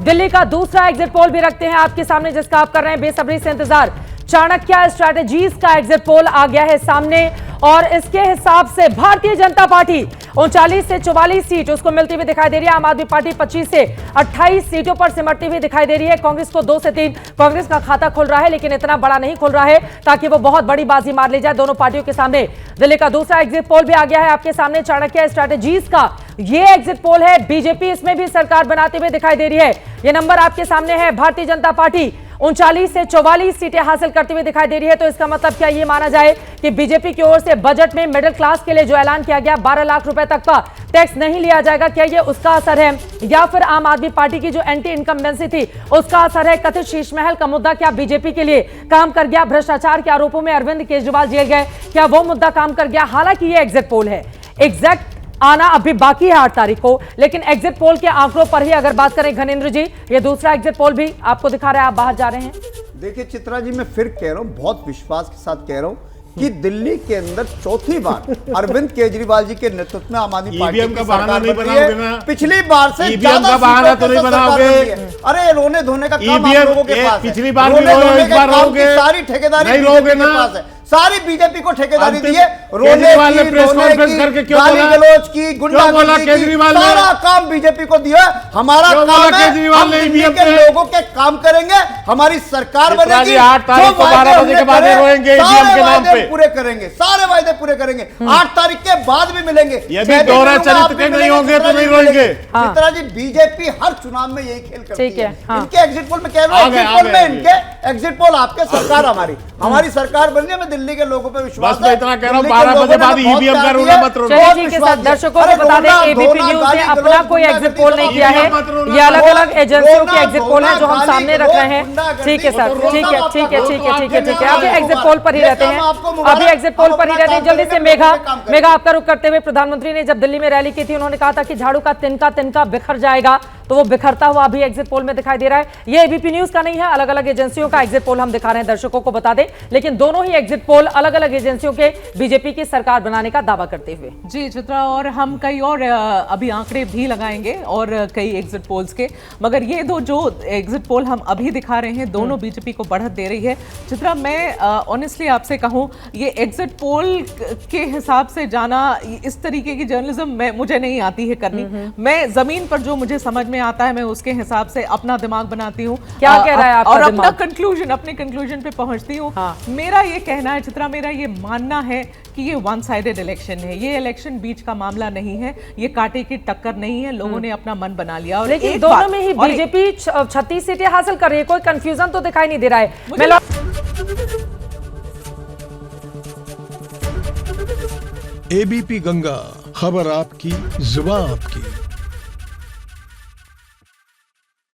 दिल्ली का दूसरा exit poll भी रखते हैं आपके सामने, जिसका आप कर रहे हैं बेसब्री से इंतजार। चाणक्य स्ट्रैटेजीज का एग्जिट पोल आ गया है सामने और इसके हिसाब से भारतीय जनता पार्टी 39 से 44 सीट उसको मिलती हुई दिखाई दे रही है। आम आदमी पार्टी 25 से 28 सीटों पर सिमटती हुई दिखाई दे रही है। कांग्रेस को 2 से 3 कांग्रेस का खाता खुल रहा है, लेकिन इतना बड़ा नहीं खुल रहा है ताकि वो बहुत बड़ी बाजी मार ली जाए दोनों पार्टियों के सामने। दिल्ली का दूसरा एग्जिट पोल भी आ गया है आपके सामने, चाणक्य स्ट्रैटेजीज का ये एग्जिट पोल है। बीजेपी इसमें भी सरकार बनाते हुए दिखाई दे रही है। ये नंबर आपके सामने है। भारतीय जनता पार्टी 39 से 44 सीटें हासिल करती हुई दिखाई दे रही है। तो इसका मतलब क्या ये माना जाए कि बीजेपी की ओर से बजट में मिडिल क्लास के लिए जो ऐलान किया गया 12 लाख रुपए तक का टैक्स नहीं लिया जाएगा, क्या ये उसका असर है? या फिर आम आदमी पार्टी की जो एंटी इनकम्बेंसी थी उसका असर है? कथित शीश महल का मुद्दा क्या बीजेपी के लिए काम कर गया? भ्रष्टाचार के आरोपों में अरविंद केजरीवाल जेल गए, क्या वो मुद्दा काम कर गया? हालांकि ये एग्जिट पोल है, एग्जैक्ट आना अभी बाकी है 8 तारीख को, लेकिन एग्जिट पोल के आंकड़ों पर ही अगर बात करें घनेंद्र जी, ये दूसरा एग्जिट पोल भी आपको दिखा रहा है, आप बाहर जा रहे हैं। देखिए चित्रा जी, मैं फिर कह रहा हूं, बहुत विश्वास के साथ कह रहा हूं कि दिल्ली के अंदर चौथी बार अरविंद केजरीवाल जी के नेतृत्व में आम आदमी पार्टी की सरकार बनती है। पिछली बार से ज्यादा बहाना तो नहीं बनाओगे। अरे रोने धोने का काम आप लोगों के पास है। पिछली बार भी रोने इस बार रोगे, सारी ठेकेदारी नहीं रोगे के पास है। सारी बीजेपी को ठेकेदारी दी है। केजरीवाल ने प्रेस कॉन्फ्रेंस करके क्यों बोला? गाली गलौज की, गुंडागर्दी की, सारा काम बीजेपी को दिया। हमारा काम है, हम दिल्ली के लोगों के काम करेंगे, हमारी सरकार बनेगी। 8 तारीख को 12 बजे के बाद रोएंगे ईवीएम के नाम पे। पूरे करेंगे, सारे वायदे पूरे करेंगे। 8 तारीख के बाद भी मिलेंगे। यदि दोहरा चरित्र के नहीं होंगे तो नहीं रोएंगे। चित्रा जी, बीजेपी हर चुनाव में यही खेल करती है। हाँ। इनके एग्जिट पोल में कह रहा हूं, एग्जिट पोल में इनके एग्जिट पोल आपके, सरकार हमारी सरकार बन रही है। मैं दिल्ली के लोगों पे विश्वास बस मैं इतना कह रहा हूं, 12 बजे बाद ईवीएम का रोना मत रोना। चलिए ठीक है, दर्शकों को बता दें एबीपी न्यूज ने अपना कोई एग्जिट पोल नहीं किया है, ये अलग अलग एजेंसियों के एग्जिट पोल है जो हम सामने रख रहे हैं। ठीक है सर, ठीक है ठीक है ठीक है ठीक है ठीक है, अभी एग्जिट पोल पर ही रहते हैं, अभी एग्जिट पोल पर ही रहते हैं। जल्दी से मेघा आपका रुख करते हुए, प्रधानमंत्री ने जब दिल्ली में रैली की थी उन्होंने कहा था कि झाड़ू का तिनका बिखर जाएगा, तो वो बिखरता हुआ अभी एग्जिट पोल में दिखाई दे रहा है। ये एबीपी न्यूज का नहीं है, अलग अलग एजेंसियों का एग्जिट पोल हम दिखा रहे हैं, दर्शकों को बता दें। लेकिन दोनों ही एग्जिट पोल अलग अलग एजेंसियों के बीजेपी की सरकार बनाने का दावा करते हुए। जी चित्रा, और हम कई और अभी आंकड़े भी लगाएंगे और कई एग्जिट पोल्स के, मगर ये दो जो एग्जिट पोल हम अभी दिखा रहे हैं दोनों बीजेपी को बढ़त दे रही है। चित्रा, मैं ऑनेस्टली आपसे कहूं, ये एग्जिट पोल के हिसाब से जाना, इस तरीके की जर्नलिज्म मुझे नहीं आती है करनी। मैं जमीन पर जो मुझे समझ में आता है मैं उसके हिसाब से अपना दिमाग बनाती हूँ। क्या कह रहा है आपका और दिमाग? अपने कंक्लूजन पे पहुंचती हूँ। हाँ। मेरा ये कहना है चित्रा, मेरा ये मानना है कि ये वन साइडेड इलेक्शन है। ये इलेक्शन बीच का मामला नहीं है, ये कांटे की टक्कर नहीं है। लोगों ने अपना मन बना लिया। और लेकिन दोनों में ही बीजेपी 36 सीटें हासिल कर रही है, कोई कंफ्यूजन तो दिखाई नहीं दे रहा है। एबीपी गंगा, खबर आपकी, जुबान आपकी।